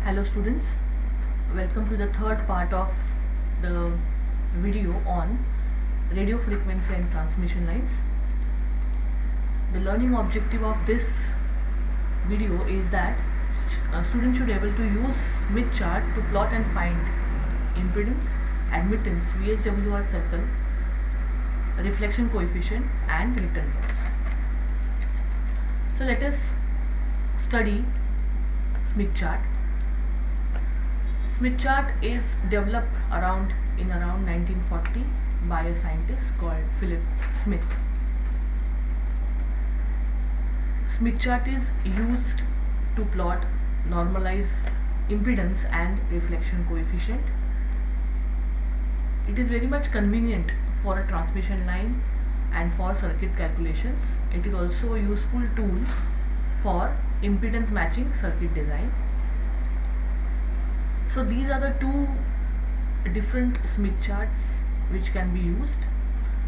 Hello students, welcome to the third part of the video on radio frequency and transmission lines. The learning objective of this video is that a student should be able to use Smith chart to plot and find impedance, admittance, VSWR circle, reflection coefficient and return loss. So let us study Smith chart. Smith chart is developed around 1940 by a scientist called Philip Smith. Smith chart is used to plot, normalize impedance and reflection coefficient. It is very much convenient for a transmission line and for circuit calculations. It is also a useful tool for impedance matching circuit design. So these are the two different Smith charts which can be used.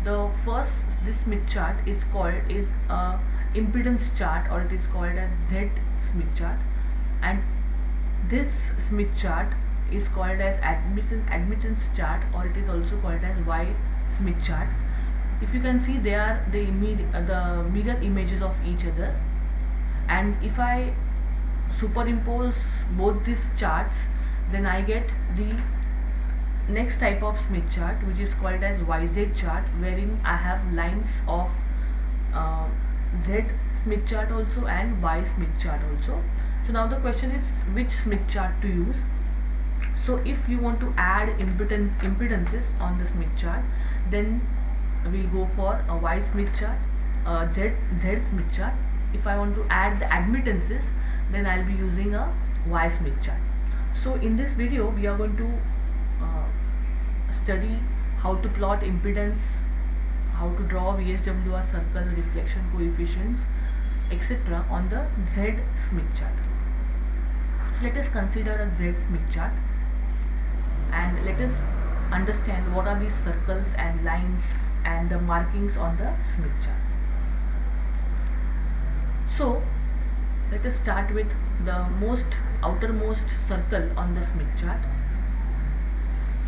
The first, this Smith chart is a impedance chart, or it is called as Z Smith chart, and this Smith chart is called as admittance chart, or it is also called as Y Smith chart. If you can see, they are the mirror images of each other, and if I superimpose both these charts, then I get the next type of Smith chart, which is called as YZ chart, wherein I have lines of Z Smith chart also and Y Smith chart also. So now the question is which Smith chart to use. So if you want to add impedances on the Smith chart, then we'll go for a Y Smith chart, Z Smith chart. If I want to add the admittances, then I'll be using a Y Smith chart. So in this video we are going to study how to plot impedance, how to draw VSWR circle, reflection coefficients, etc. on the Z Smith chart. So let us consider a Z Smith chart and let us understand what are these circles and lines and the markings on the Smith chart. So let us start with the outermost circle on the Smith chart.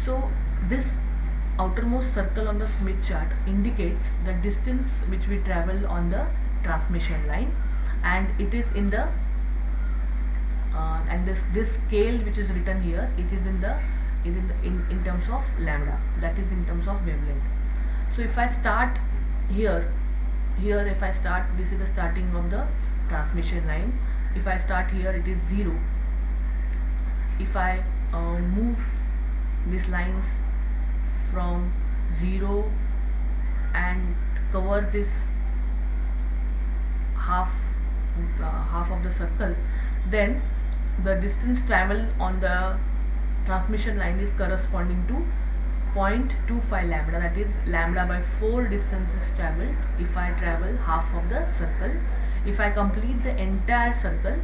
So this outermost circle on the Smith chart indicates the distance which we travel on the transmission line, and it is in the and this scale which is written here, it is in terms of lambda, that is in terms of wavelength. So if I start here if I start, this is the starting of the transmission line. If I start here, it is 0. If I move these lines from 0 and cover this half of the circle, then the distance traveled on the transmission line is corresponding to 0.25 lambda, that is lambda by 4 distances traveled if I travel half of the circle. If I complete the entire circle,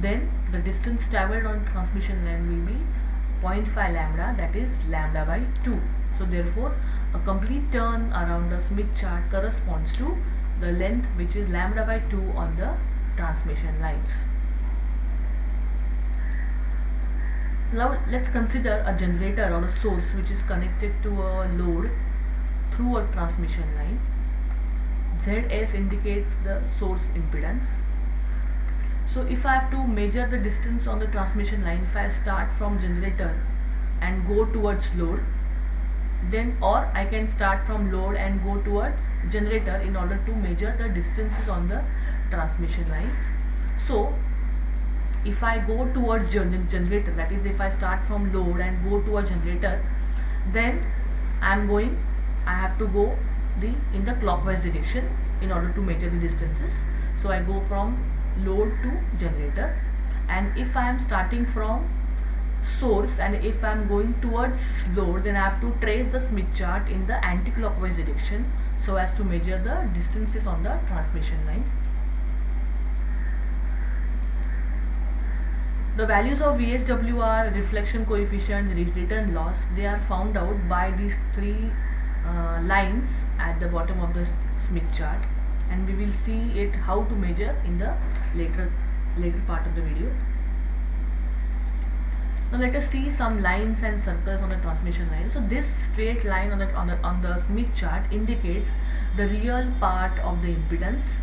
then the distance traveled on transmission line will be 0.5 lambda, that is lambda by 2. So therefore a complete turn around the Smith chart corresponds to the length which is lambda by 2 on the transmission lines. Now let's consider a generator or a source which is connected to a load through a transmission line. ZS indicates the source impedance. So if I have to measure the distance on the transmission line, if I start from generator and go towards load, then or I can start from load and go towards generator in order to measure the distances on the transmission lines. So if I go towards generator, that is if I start from load and go towards generator, then I have to go in the clockwise direction in order to measure the distances. So I go from load to generator, and if I am starting from source and if I am going towards load, then I have to trace the Smith chart in the anti-clockwise direction so as to measure the distances on the transmission line. The values of VSWR, reflection coefficient, return loss, they are found out by these three lines at the bottom of the Smith chart, and we will see it how to measure in the later part of the video. Now let us see some lines and circles on the transmission line. So this straight line on the Smith chart indicates the real part of the impedance.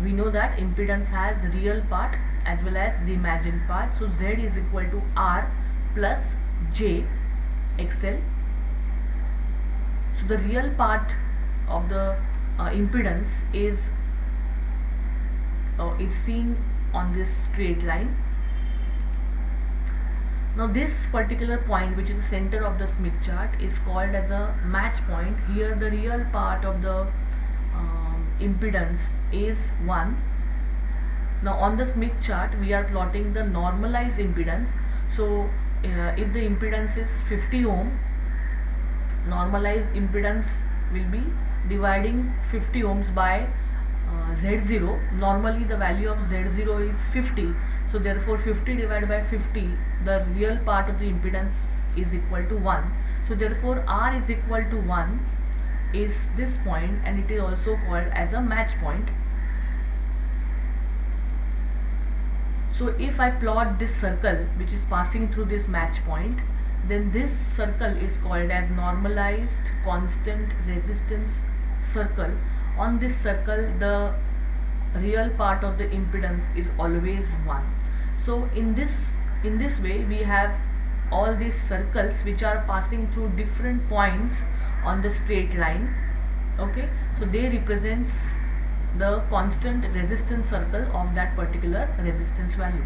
We know that impedance has real part as well as the imagined part. So Z is equal to R plus J XL. So the real part of the impedance is seen on this straight line. Now this particular point, which is the center of the Smith chart, is called as a match point. Here the real part of the impedance is 1. Now on the Smith chart we are plotting the normalized impedance. So if the impedance is 50 ohm, normalized impedance will be dividing 50 ohms by Z0. Normally the value of Z0 is 50. So therefore 50 divided by 50, the real part of the impedance is equal to 1. So therefore R is equal to 1 is this point, and it is also called as a match point. So if I plot this circle which is passing through this match point, then this circle is called as normalized constant resistance circle. On this circle the real part of the impedance is always 1. So in this way we have all these circles which are passing through different points on the straight line. Okay, so they represents the constant resistance circle of that particular resistance value.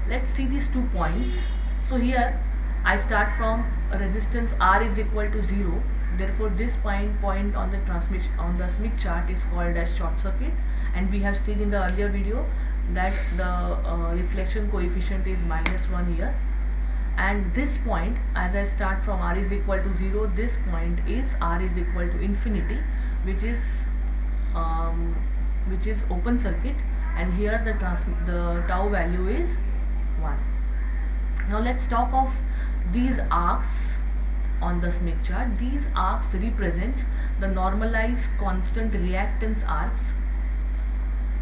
Let's see these 2 points. So here I start from resistance R is equal to 0. Therefore this point on the Smith chart is called as short circuit, and we have seen in the earlier video that the reflection coefficient is -1 here. And this point, as I start from R is equal to 0, this point is R is equal to infinity, which is open circuit, and here the tau value is 1. Now let's talk of these arcs on the Smith chart. These arcs represents the normalized constant reactance arcs.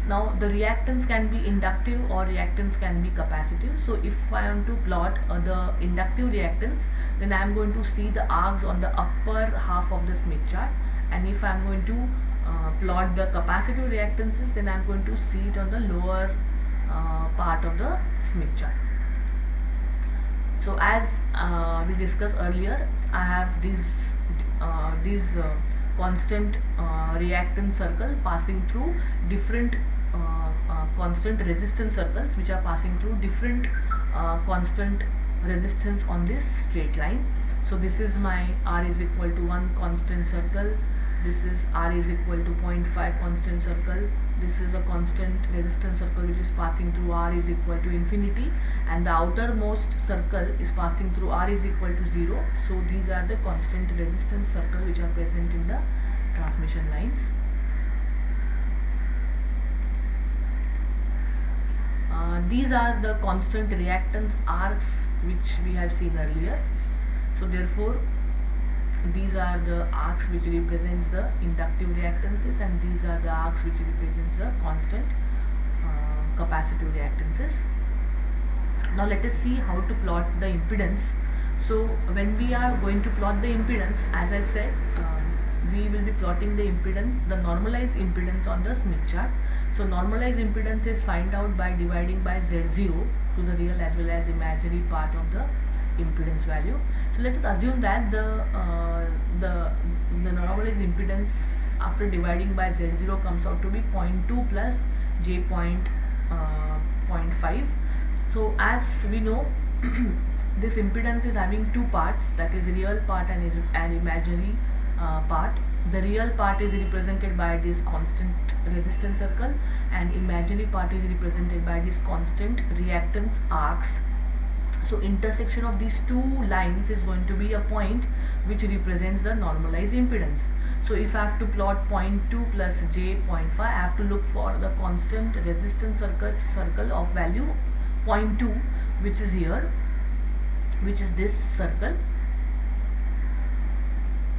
Now the reactance can be inductive or reactance can be capacitive. So if I am to plot the inductive reactance, then I am going to see the arcs on the upper half of the Smith chart, and if I am going to plot the capacitive reactances, then I am going to see it on the lower part of the Smith chart. So as we discussed earlier, I have these constant reactance circle passing through different constant resistance circles, which are passing through different constant resistance on this straight line. So this is my R is equal to 1 constant circle, this is R is equal to 0.5 constant circle, this is a constant resistance circle which is passing through R is equal to infinity, and the outermost circle is passing through R is equal to 0. So these are the constant resistance circle which are present in the transmission lines. These are the constant reactance arcs which we have seen earlier. So therefore these are the arcs which represents the inductive reactances, and these are the arcs which represents the constant capacitive reactances. Now let us see how to plot the impedance. So when we are going to plot the impedance, as I said, we will be plotting the impedance, the normalized impedance on the Smith chart. So normalized impedance is find out by dividing by Z0 to the real as well as imaginary part of the impedance value. So let us assume that the normalized impedance after dividing by Z0 comes out to be 0.2 plus J 0.5. So as we know, this impedance is having 2 parts, that is real part and imaginary part. The real part is represented by this constant resistance circle, and imaginary part is represented by this constant reactance arcs. So intersection of these 2 lines is going to be a point which represents the normalized impedance. So if I have to plot 0.2 plus J 0.5, I have to look for the constant resistance circle of value 0.2, which is here, which is this circle,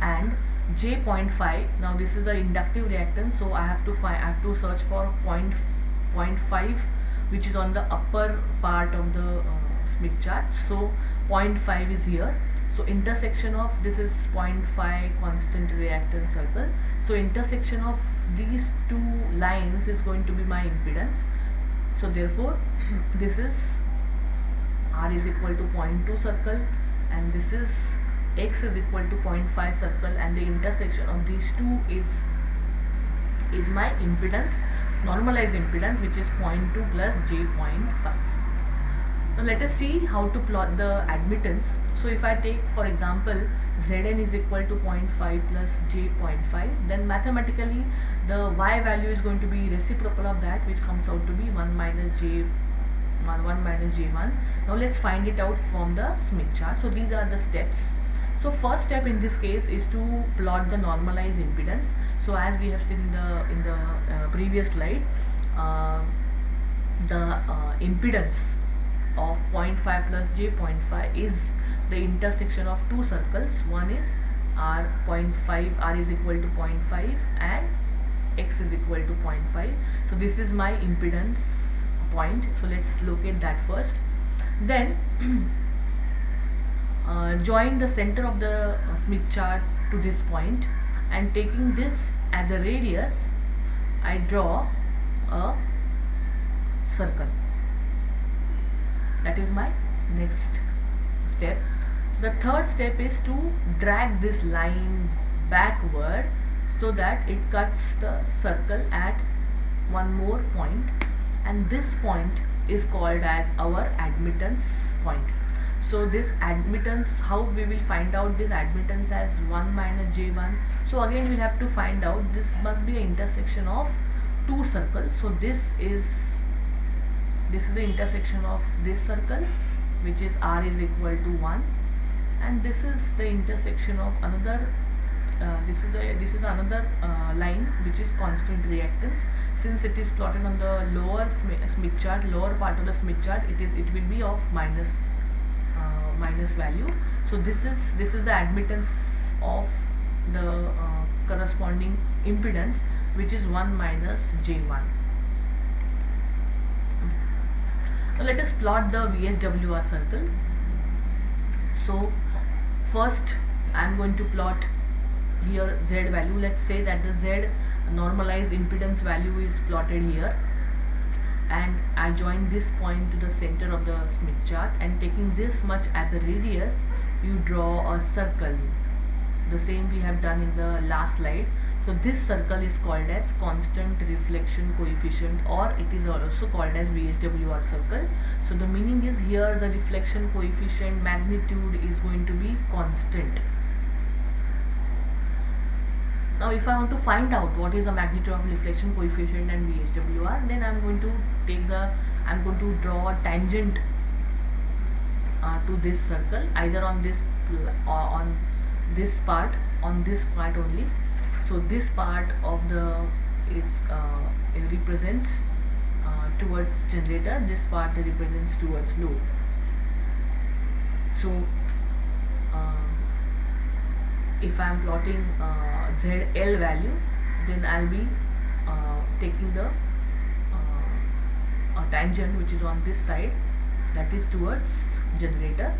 and J 0.5. Now this is the inductive reactance, so I have to search for 0.5, which is on the upper part of the Smith chart. So 0.5 is here. So intersection of this is 0.5 constant reactance circle. So intersection of these two lines is going to be my impedance. So therefore this is R is equal to 0.2 circle, and this is X is equal to 0.5 circle, and the intersection of these two is my impedance, normalized impedance, which is 0.2 plus j0.5. Now let us see how to plot the admittance. So if I take, for example, Zn is equal to 0.5 plus j0.5, then mathematically the y value is going to be reciprocal of that, which comes out to be 1 minus j1. Now let's find it out from the Smith chart. So these are the steps. So first step in this case is to plot the normalized impedance. So as we have seen in the previous slide, the impedance of 0.5 plus j0.5 is the intersection of two circles. One is r is equal to 0.5 and x is equal to 0.5. So this is my impedance point. So let's locate that first. Then join the center of the Smith chart to this point, and taking this as a radius, I draw a circle. That is my next step. The third step is to drag this line backward so that it cuts the circle at one more point, and this point is called as our admittance point. So this admittance, how we will find out this admittance as 1 minus j1. So again we have to find out this must be an intersection of two circles. So this is the intersection of this circle, which is r is equal to 1, and this is the intersection of another this is another line which is constant reactance. Since it is plotted on the lower Smith chart, lower part of the Smith chart, it will be of minus value. So this is the admittance of the corresponding impedance, which is 1 minus j1. Now let us plot the VSWR circle. So first I am going to plot here Z value. Let's say that the Z normalized impedance value is plotted here, and I join this point to the center of the Smith chart, and taking this much as a radius, you draw a circle. The same we have done in the last slide. So this circle is called as constant reflection coefficient, or it is also called as VSWR circle. So the meaning is here the reflection coefficient magnitude is going to be constant. Now if I want to find out what is the magnitude of reflection coefficient and VSWR, then I am going to draw a tangent to this circle, either on this part only. So this part of the it represents towards generator, this part represents towards load. So if I am plotting ZL value, then I will be taking the tangent which is on this side, that is towards generator.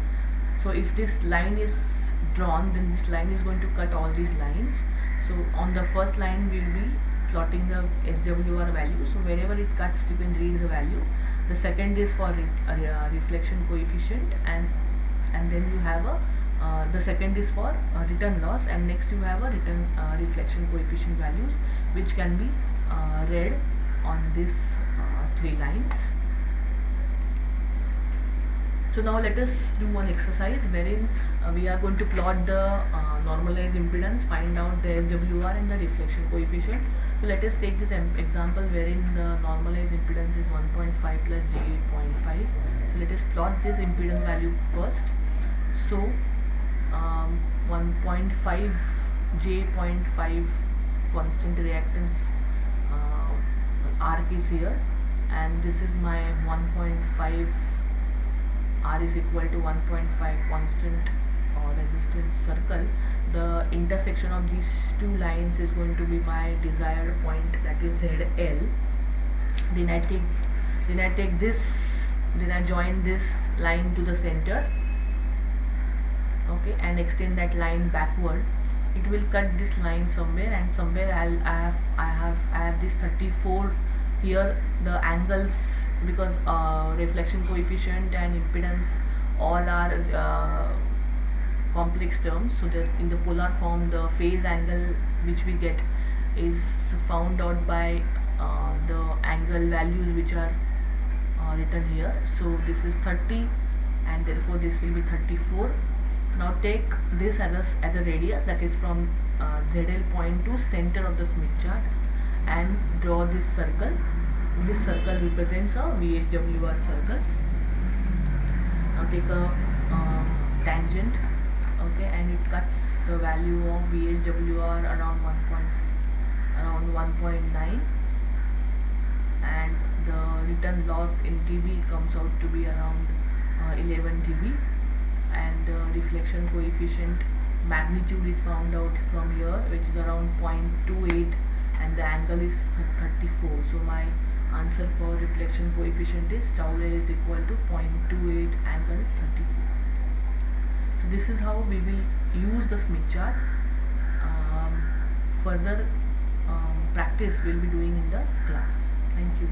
So if this line is drawn, then this line is going to cut all these lines. So on the first line we will be plotting the SWR value. So wherever it cuts, you can read the value. The second is for reflection coefficient, and then you have a the second is for return loss, and next you have a return reflection coefficient values, which can be read on these three lines. So now let us do one exercise wherein we are going to plot the normalized impedance, find out the SWR and the reflection coefficient. So let us take this example wherein the normalized impedance is 1.5 plus j8.5. So let us plot this impedance value first. So 1.5 j0.5 constant reactance arc is here, and this is my 1.5 R is equal to 1.5 constant resistance circle. The intersection of these two lines is going to be my desired point, that is ZL. Then I take Then I take this, then I join this line to the center, okay, and extend that line backward. It will cut this line somewhere, and somewhere I have this 34 here. The angles, because reflection coefficient and impedance all are complex terms, so that in the polar form the phase angle which we get is found out by the angle values which are written here. So this is 30 and therefore this will be 34. Now take this as a radius, that is from ZL point to center of the Smith chart, and draw this circle. This circle represents a VSWR circle. Now take a tangent, okay, and it cuts the value of VSWR around 1.9, and the return loss in dB comes out to be around 11 dB, and the reflection coefficient magnitude is found out from here, which is around 0.28, and the angle is 34. So my answer for reflection coefficient is tau A is equal to 0.28 angle 34. So this is how we will use the Smith chart. Further practice we'll be doing in the class. Thank you.